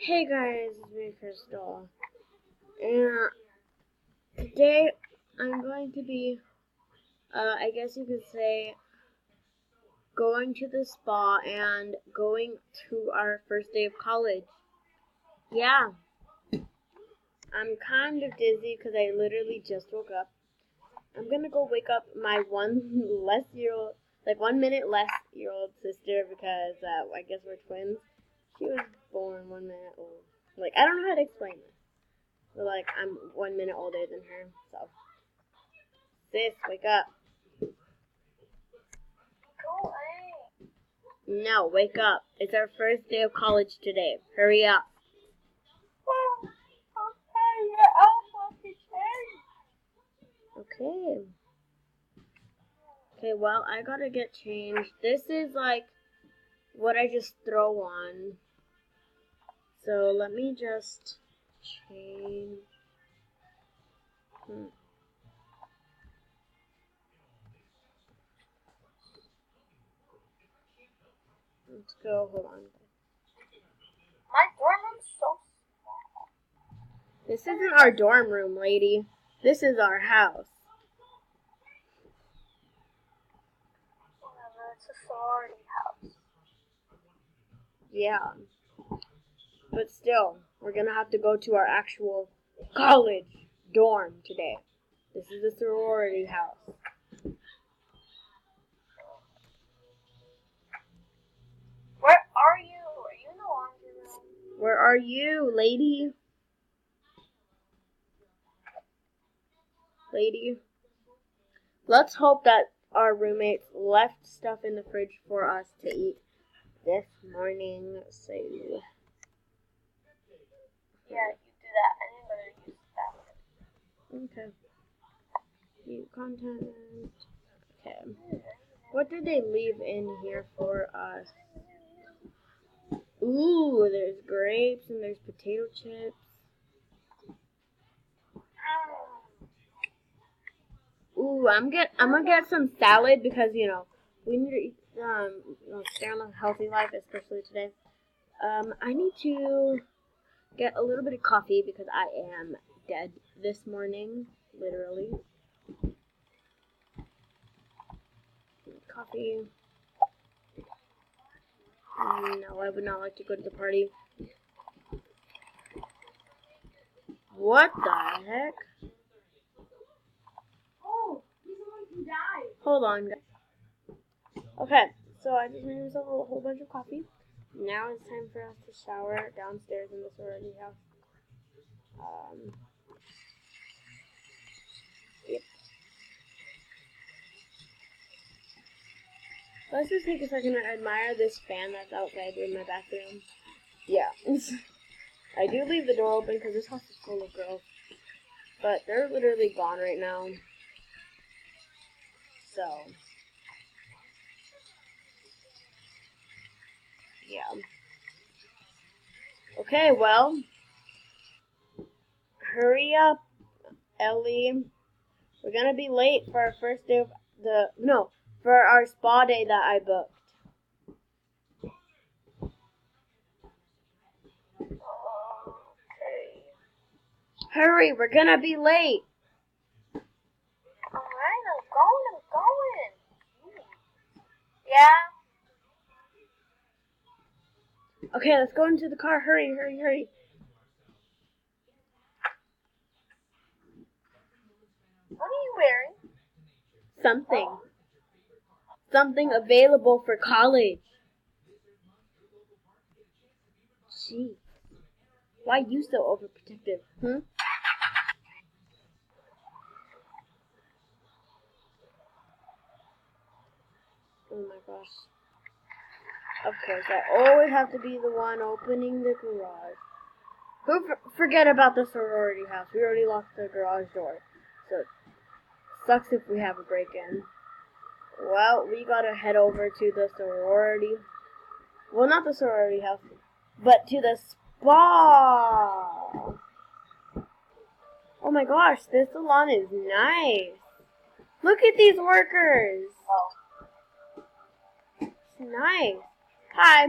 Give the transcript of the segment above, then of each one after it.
Hey guys, it's me Crystal, and today I'm going to be, I guess you could say, going to the spa and going to our first day of college. Yeah, I'm kind of dizzy because I literally just woke up. I'm gonna go wake up my 1 minute less year old sister because I guess we're twins. She was born 1 minute old. I don't know how to explain this. But I'm 1 minute older than her, so. Sis, wake up. Go away. No, wake up. It's our first day of college today. Hurry up. Okay, your outfit is changed. Okay. Okay, well, I gotta get changed. This is what I just throw on. So let me just change. Let's go. Hold on. My dorm room's so small. This isn't our dorm room, lady. This is our house. Whatever, it's a sorority house. Yeah. But still, we're gonna have to go to our actual college dorm today. This is a sorority house. Where are you? Are you in the laundry room? Where are you, lady? Lady? Let's hope that our roommates left stuff in the fridge for us to eat this morning. So, Yeah, you do that. I didn't go to use the bathroom. okay. View content. Okay. What did they leave in here for us? Ooh, there's grapes and there's potato chips. Ooh, I'm gonna get some salad because we need to eat stay on a healthy life, especially today. I need to get a little bit of coffee because I am dead this morning, literally. Coffee. No, I would not like to go to the party. What the heck? Oh, he's the one who died. Hold on, guys. Okay, so I just made myself a whole bunch of coffee. Now it's time for us to shower downstairs in the sorority house. Yep. Let's just take a second to admire this fan that's outside in my bathroom. Yeah. I do leave the door open because this house is full of girls. But they're literally gone right now. So. Yeah. Okay, well. Hurry up, Ellie. We're gonna be late for our first day of for our spa day that I booked. Okay. Hurry, we're gonna be late. Alright, I'm going. Yeah? Okay, let's go into the car. Hurry, hurry, hurry. What are you wearing? Something. Something available for college. Gee. Why you so overprotective? Oh my gosh. Of course, I always have to be the one opening the garage. Forget about the sorority house. We already locked the garage door. So, sucks if we have a break-in. Well, we gotta head over to the sorority. Well, not the sorority house, but to the spa. Oh my gosh, this salon is nice. Look at these workers. Oh. It's nice. Hi.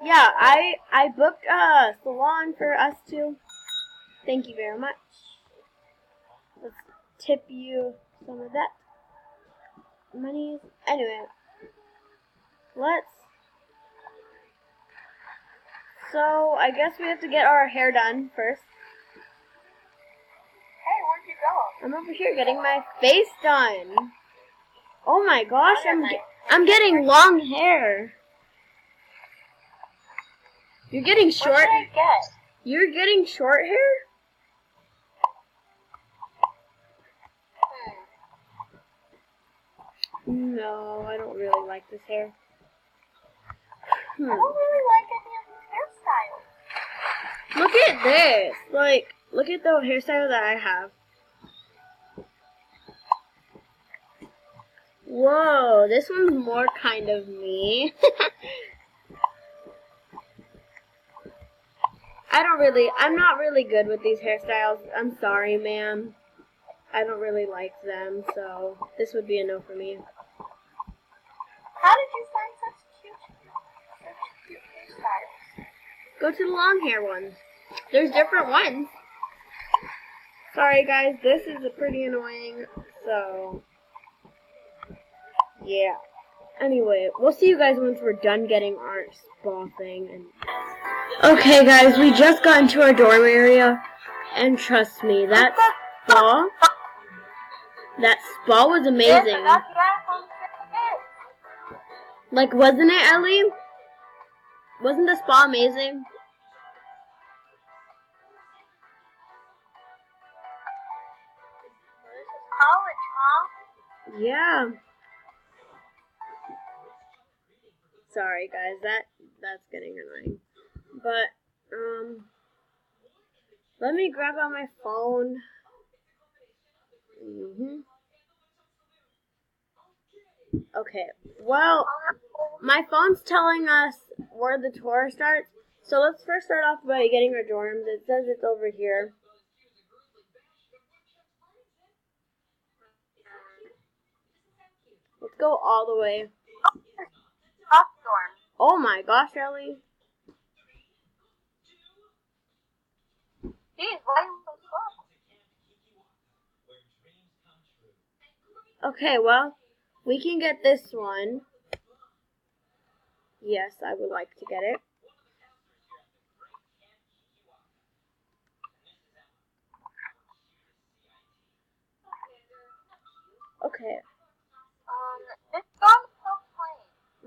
Yeah, I booked a salon for us two. Thank you very much. Let's tip you some of that money. Anyway, let's. So I guess we have to get our hair done first. Hey, where'd you go? I'm over here getting my face done. Oh my gosh, I'm getting long hair. You're getting short. What should I get? You're getting short hair? No, I don't really like this hair. I don't really like any of these hairstyles. Look at this. Like, look at the hairstyle that I have. Whoa, this one's more kind of me. I'm not really good with these hairstyles. I'm sorry, ma'am. I don't really like them, so this would be a no for me. How did you find such cute hairstyles? Go to the long hair ones. There's different ones. Sorry, guys, this is pretty annoying, so yeah. Anyway, we'll see you guys once we're done getting our spa thing. Okay, guys, we just got into our dorm area, and trust me, that spa was amazing. Like, wasn't it, Ellie? Wasn't the spa amazing? This is college, huh? Yeah. Sorry, guys, that's getting annoying. But, let me grab out my phone. Okay, well, my phone's telling us where the tour starts. So let's first start off by getting our dorms. It says it's over here. Let's go all the way. Top dorm. Oh my gosh, Ellie. Jeez, why are you so slow? Okay, well, we can get this one. Yes, I would like to get it. Okay. This song's so plain.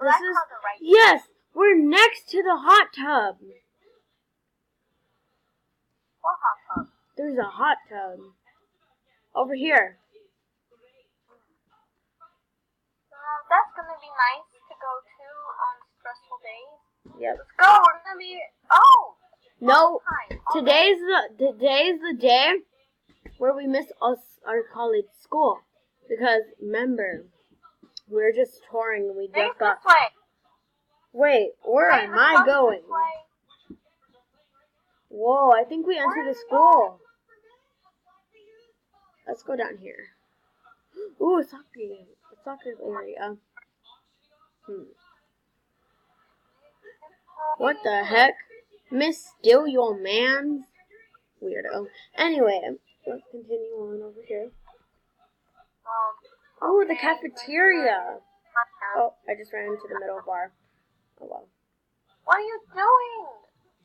This is yes. We're next to the hot tub. What hot tub? There's a hot tub over here. That's gonna be nice to go to on stressful days. Yep. Let's go. We're gonna be. Oh. No. Time. Today's the day where we miss our college school because remember we're just touring and we just got. This way. Wait, where am I going? This way. Whoa, I think we entered the school. Let's go down here. Ooh, a soccer area. What the heck? Miss Steal Your Man's? Weirdo. Anyway, let's continue on over here. Oh, the cafeteria. Oh, I just ran into the middle bar. Oh well. What are you doing?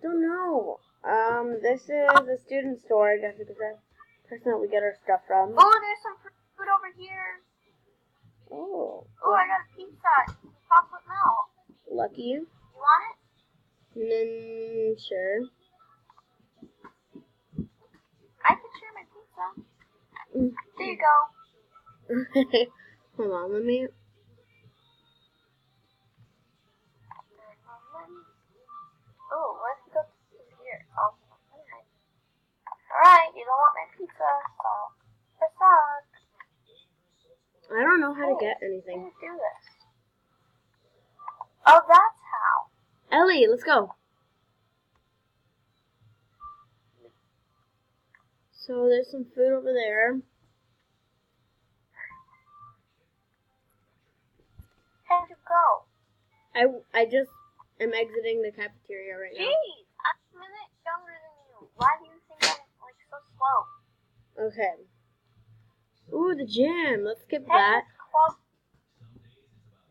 Don't know. This is the student store, I guess, because that's the person that we get our stuff from. Oh, there's some food over here. Oh. Oh, I got a pizza. Chocolate milk. Lucky you. You want Mm, sure. I can share my pizza. There you go. Hold on, let me. Oh, let's go to here. Oh, okay. Alright, you don't want my pizza, so it sucks. I don't know how to get anything. How do you do this? Oh, that's how. Ellie, let's go. So there's some food over there. How'd you go? I just I'm exiting the cafeteria right now. Jeez, I'm a minute younger than you. Why do you think I'm like so slow? Okay. Ooh, the gym. Let's skip Hey, that. club.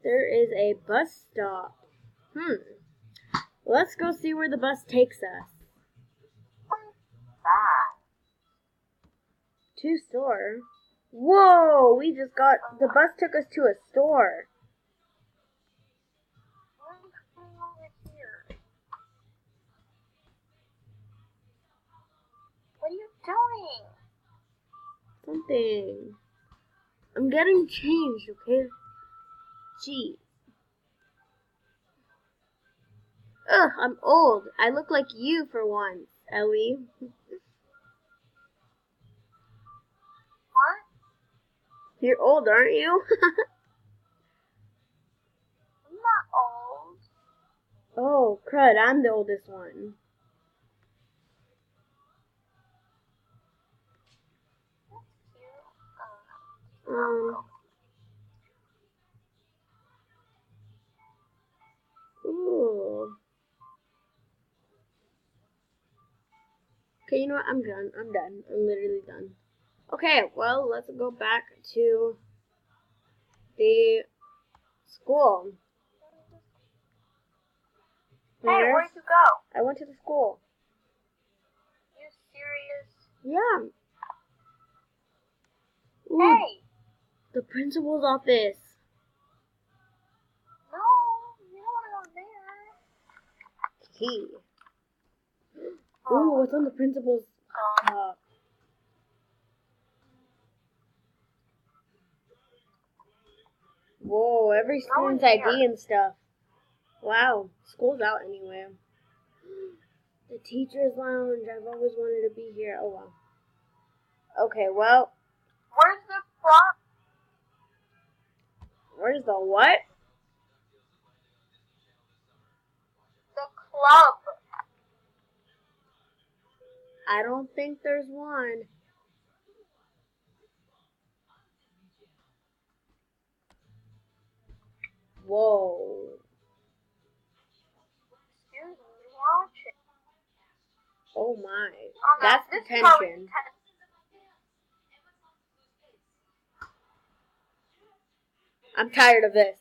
There is a bus stop. Let's go see where the bus takes us. That. To store. Whoa, we just got, the bus took us to a store. What's going on over here? What are you doing? Something. I'm getting changed, okay? Gee. Ugh, I'm old. I look like you for once, Ellie. What? You're old, aren't you? I'm not old. Oh, crud, I'm the oldest one. That's cute. Ooh. Okay, you know what? I'm done. I'm literally done. Okay, well, let's go back to the school. Hey, where'd you go? I went to the school. You serious? Yeah. Ooh, Hey! the principal's office. No, you don't want to go there. Key. Ooh, what's on the principal's top? Whoa, every student's ID and stuff. Wow, school's out anyway. The teacher's lounge. I've always wanted to be here. Oh, wow. Okay, well. Where's the club? Where's the what? The club. I don't think there's one. Whoa. Excuse me, watch it. Oh my. Oh, no, That's this detention. I'm tired of this.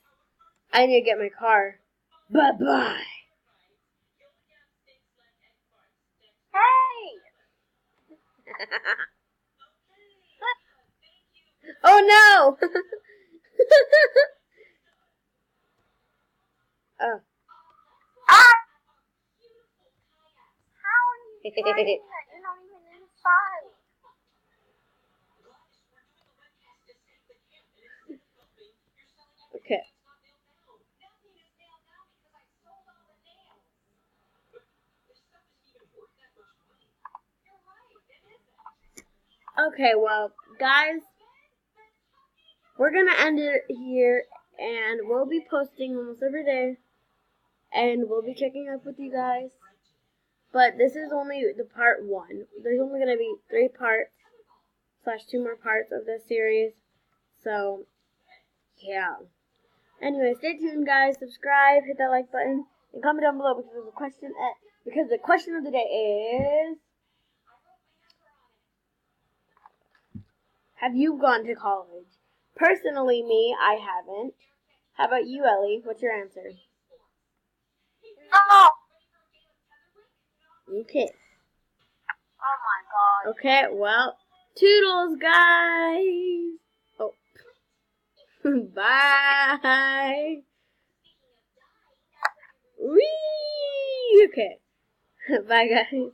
I need to get my car. Bye-bye. Hey! Oh no! Oh. Ah! How are you doing that? You're not even inside. Okay. Okay, well, guys, we're gonna end it here, and we'll be posting almost every day, and we'll be checking up with you guys. But this is only the part 1. There's only gonna be 3 parts / 2 more parts of this series. So, yeah. Anyway, stay tuned, guys. Subscribe, hit that like button, and comment down below because the question of the day is: have you gone to college? Personally, me, I haven't. How about you, Ellie? What's your answer? No! Okay. Oh my god. Okay, well, toodles, guys. Oh. Bye. Whee! Okay. Bye, guys.